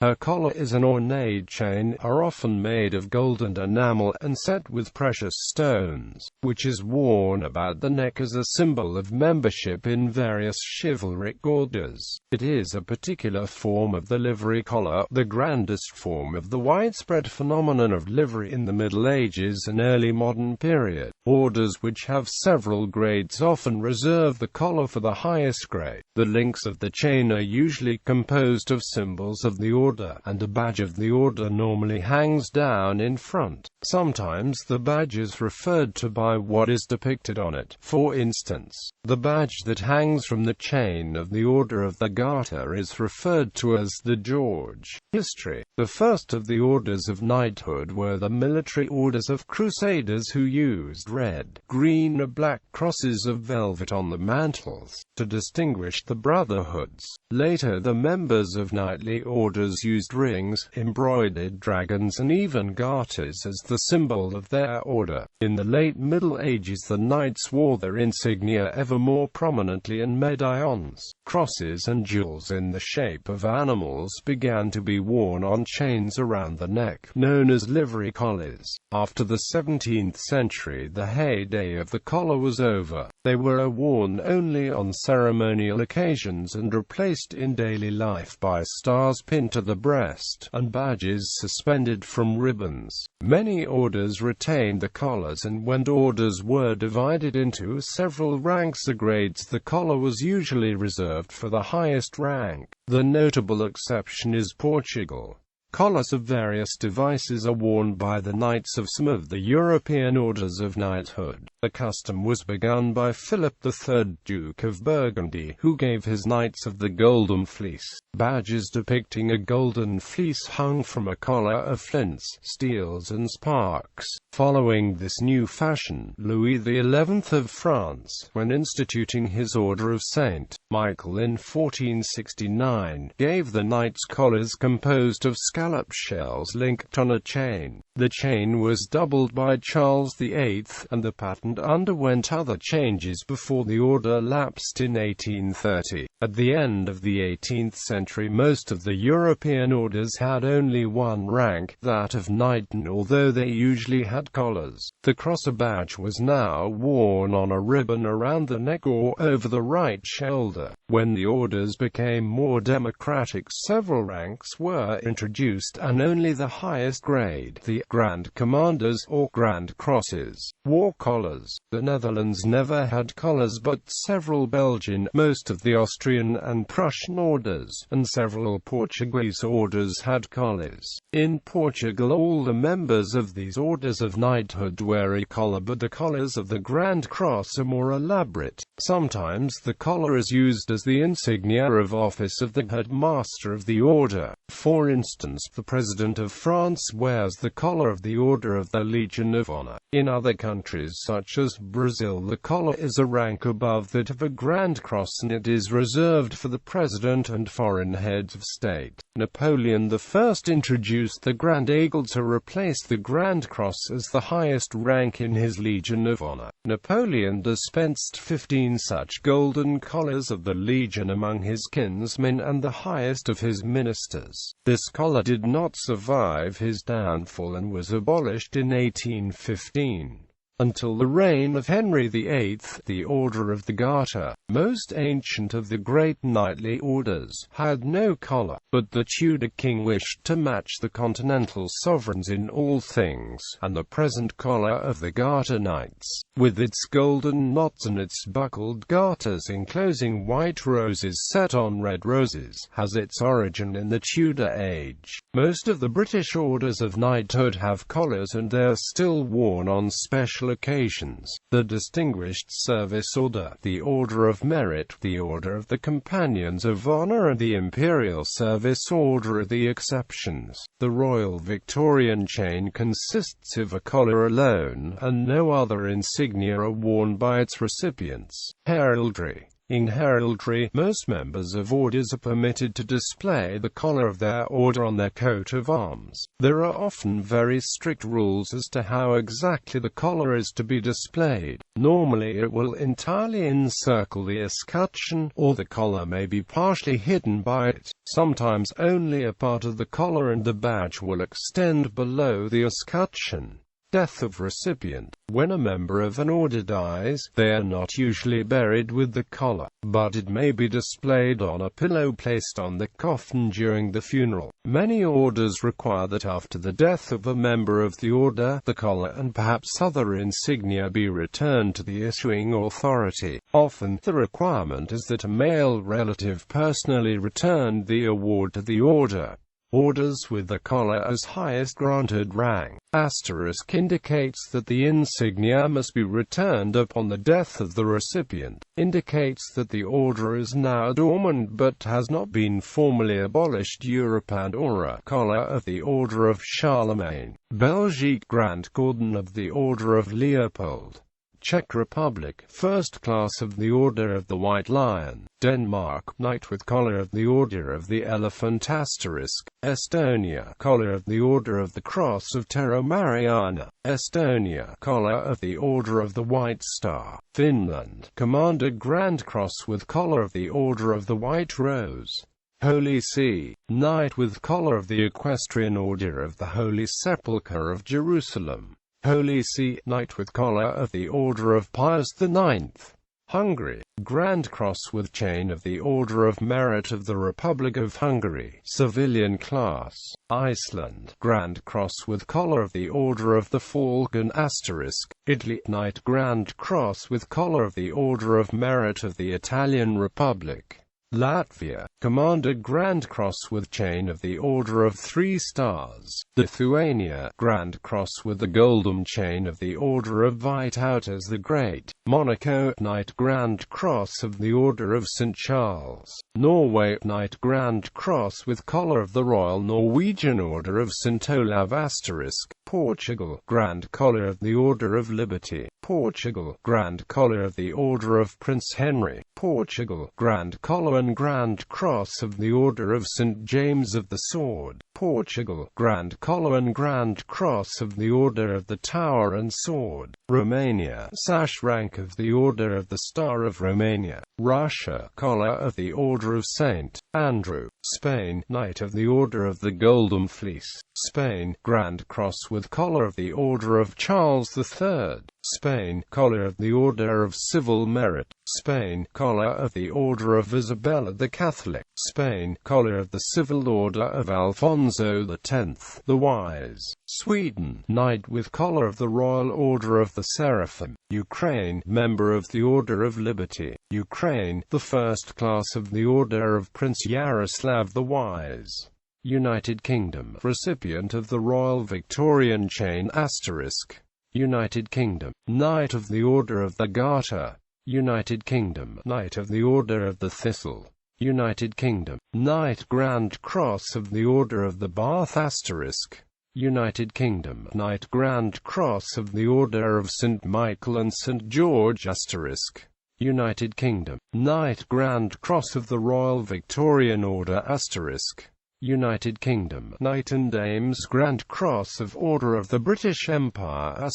Her collar is an ornate chain, are often made of gold and enamel, and set with precious stones, which is worn about the neck as a symbol of membership in various chivalric orders. It is a particular form of the livery collar, the grandest form of the widespread phenomenon of livery in the Middle Ages and early modern period. Orders which have several grades often reserve the collar for the highest grade. The links of the chain are usually composed of symbols of the order, and a badge of the order normally hangs down in front. Sometimes the badge is referred to by what is depicted on it. For instance, the badge that hangs from the chain of the Order of the Garter is referred to as the George. History. The first of the orders of knighthood were the military orders of crusaders who used red, green or black crosses of velvet on the mantles, to distinguish the brotherhoods. Later the members of knightly orders used rings, embroidered dragons and even garters as the symbol of their order. In the late Middle Ages the knights wore their insignia ever more prominently, and medallions, crosses and jewels in the shape of animals began to be worn on chains around the neck, known as livery collars. After the 17th century the heyday of the collar was over. They were worn only on ceremonial occasions and replaced in daily life by stars pinned to the breast, and badges suspended from ribbons. Many orders retained the collars, and when orders were divided into several ranks or grades, the collar was usually reserved for the highest rank. The notable exception is Portugal. Collars of various devices are worn by the knights of some of the European orders of knighthood. The custom was begun by Philip III, Duke of Burgundy, who gave his knights of the Golden Fleece badges depicting a golden fleece hung from a collar of flints, steels and sparks. Following this new fashion, Louis XI of France, when instituting his Order of St. Michael in 1469, gave the knights collars composed of scallop shells linked on a chain. The chain was doubled by Charles VIII, and the pattern underwent other changes before the order lapsed in 1830. At the end of the 18th century most of the European orders had only one rank, that of knighton, although they usually had collars. The crosser badge was now worn on a ribbon around the neck or over the right shoulder. When the orders became more democratic, several ranks were introduced, and only the highest grade, the Grand Commanders or Grand Crosses, wore collars. The Netherlands never had collars, but several Belgian, most of the Austrian and Prussian orders, and several Portuguese orders had collars. In Portugal all the members of these orders of knighthood wear a collar, but the collars of the Grand Cross are more elaborate. Sometimes the collar is used as the insignia of office of the headmaster of the order. For instance, the President of France wears the collar of the Order of the Legion of Honor. In other countries such as Brazil, the collar is a rank above that of a Grand Cross, and it is reserved for the President and foreign heads of state. Napoleon I introduced the Grand Aigle to replace the Grand Cross as the highest rank in his Legion of Honor. Napoleon dispensed 15 such golden collars of the Legion among his kinsmen and the highest of his ministers. This collar did not survive his downfall and was abolished in 1815. Until the reign of Henry VIII, the Order of the Garter, most ancient of the great knightly orders, had no collar, but the Tudor king wished to match the continental sovereigns in all things, and the present collar of the Garter Knights, with its golden knots and its buckled garters enclosing white roses set on red roses, has its origin in the Tudor age. Most of the British orders of knighthood have collars, and they are still worn on special occasions. The Distinguished Service Order, the Order of Merit, the Order of the Companions of Honor, and the Imperial Service Order are the exceptions. The Royal Victorian chain consists of a collar alone, and no other insignia are worn by its recipients. Heraldry. In heraldry, most members of orders are permitted to display the color of their order on their coat of arms. There are often very strict rules as to how exactly the collar is to be displayed. Normally it will entirely encircle the escutcheon, or the collar may be partially hidden by it. Sometimes only a part of the collar and the badge will extend below the escutcheon. Death of recipient. When a member of an order dies, they are not usually buried with the collar, but it may be displayed on a pillow placed on the coffin during the funeral. Many orders require that after the death of a member of the order, the collar and perhaps other insignia be returned to the issuing authority. Often, the requirement is that a male relative personally return the award to the order. Orders with the collar as highest granted rank. Asterisk indicates that the insignia must be returned upon the death of the recipient. Indicates that the order is now dormant but has not been formally abolished. Europe and Aura. Collar of the Order of Charlemagne. Belgique. Grand Cordon of the Order of Leopold. Czech Republic, First Class of the Order of the White Lion. Denmark, Knight with Collar of the Order of the Elephant. Estonia, Collar of the Order of the Cross of Terra Mariana. Estonia, Collar of the Order of the White Star. Finland, Commander Grand Cross with Collar of the Order of the White Rose. Holy See, Knight with Collar of the Equestrian Order of the Holy Sepulchre of Jerusalem. Holy See, Knight with Collar of the Order of Pius IX. Hungary, Grand Cross with Chain of the Order of Merit of the Republic of Hungary. Civilian Class. Iceland, Grand Cross with Collar of the Order of the Falcon. Italy, Knight Grand Cross with Collar of the Order of Merit of the Italian Republic. Latvia, Commander Grand Cross with Chain of the Order of 3 Stars. Lithuania, Grand Cross with the Golden Chain of the Order of Vytautas the Great. Monaco, Knight Grand Cross of the Order of St. Charles. Norway, Knight Grand Cross with Collar of the Royal Norwegian Order of St. Olav. Portugal, Grand Collar of the Order of Liberty. Portugal, Grand Collar of the Order of Prince Henry. Portugal, Grand Collar and Grand Cross of the Order of St. James of the Sword. Portugal, Grand Collar and Grand Cross of the Order of the Tower and Sword. Romania, Sash Rank of the Order of the Star of Romania. Russia, Collar of the Order of St. Andrew. Spain, Knight of the Order of the Golden Fleece. Spain, Grand Cross with Collar of the Order of Charles III. Spain, Collar of the Order of Civil Merit. Spain, Collar of the Order of Isabella the Catholic. Spain, Collar of the Civil Order of Alfonso X the Wise. Sweden, Knight with Collar of the Royal Order of the Seraphim. Ukraine, Member of the Order of Liberty. Ukraine, the First Class of the Order of Prince Yaroslav the Wise. United Kingdom, Recipient of the Royal Victorian Chain *. United Kingdom, Knight of the Order of the Garter. United Kingdom, Knight of the Order of the Thistle. United Kingdom, Knight Grand Cross of the Order of the Bath *. United Kingdom, Knight Grand Cross of the Order of St. Michael and St. George *. United Kingdom, Knight Grand Cross of the Royal Victorian Order *. United Kingdom, Knight and Dames Grand Cross of Order of the British Empire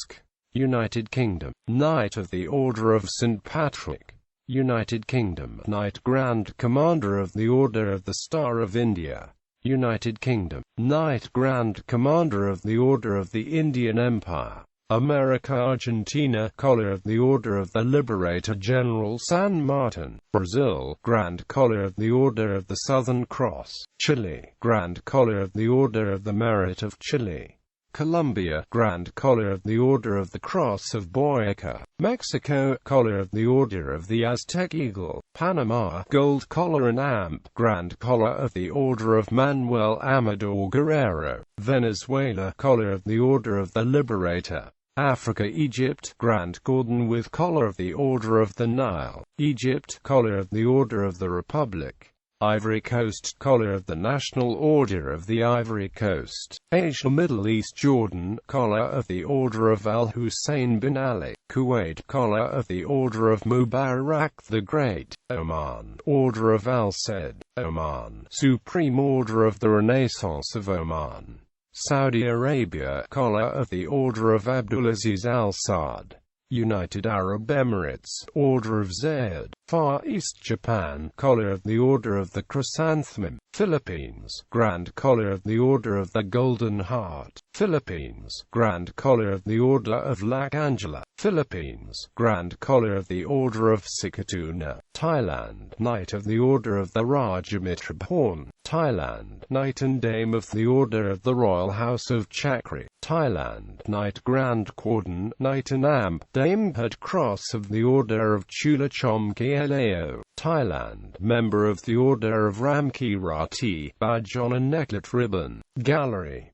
*. United Kingdom, Knight of the Order of St. Patrick. United Kingdom, Knight Grand Commander of the Order of the Star of India. United Kingdom, Knight Grand Commander of the Order of the Indian Empire. America, Argentina, Collar of the Order of the Liberator General San Martin. Brazil, Grand Collar of the Order of the Southern Cross. Chile, Grand Collar of the Order of the Merit of Chile. Colombia, Grand Collar of the Order of the Cross of Boyaca. Mexico, Collar of the Order of the Aztec Eagle. Panama, Gold Collar and Amp, Grand Collar of the Order of Manuel Amador Guerrero. Venezuela, Collar of the Order of the Liberator. Africa, Egypt, Grand Cordon with Collar of the Order of the Nile. Egypt, Collar of the Order of the Republic. Ivory Coast Collar of the National Order of the Ivory Coast, Asia Middle East Jordan, Collar of the Order of Al-Hussein bin Ali, Kuwait, Collar of the Order of Mubarak the Great, Oman, Order of Al-Said, Oman, Supreme Order of the Renaissance of Oman, Saudi Arabia, Collar of the Order of Abdulaziz Al-Saud, United Arab Emirates, Order of Zayed, Far East Japan, Collar of the Order of the Chrysanthemum, Philippines, Grand Collar of the Order of the Golden Heart, Philippines, Grand Collar of the Order of Lac Angela, Philippines, Grand Collar of the Order of Sikatuna, Thailand, Knight of the Order of the Rajamitrabhorn, Thailand, Knight and Dame of the Order of the Royal House of Chakri, Thailand, Knight Grand Cordon, Knight and Amp, Dame Head Cross of the Order of Chulachom Kieleo, Thailand, Member of the Order of Ramki Rati, Badge on a Necklet Ribbon, Gallery,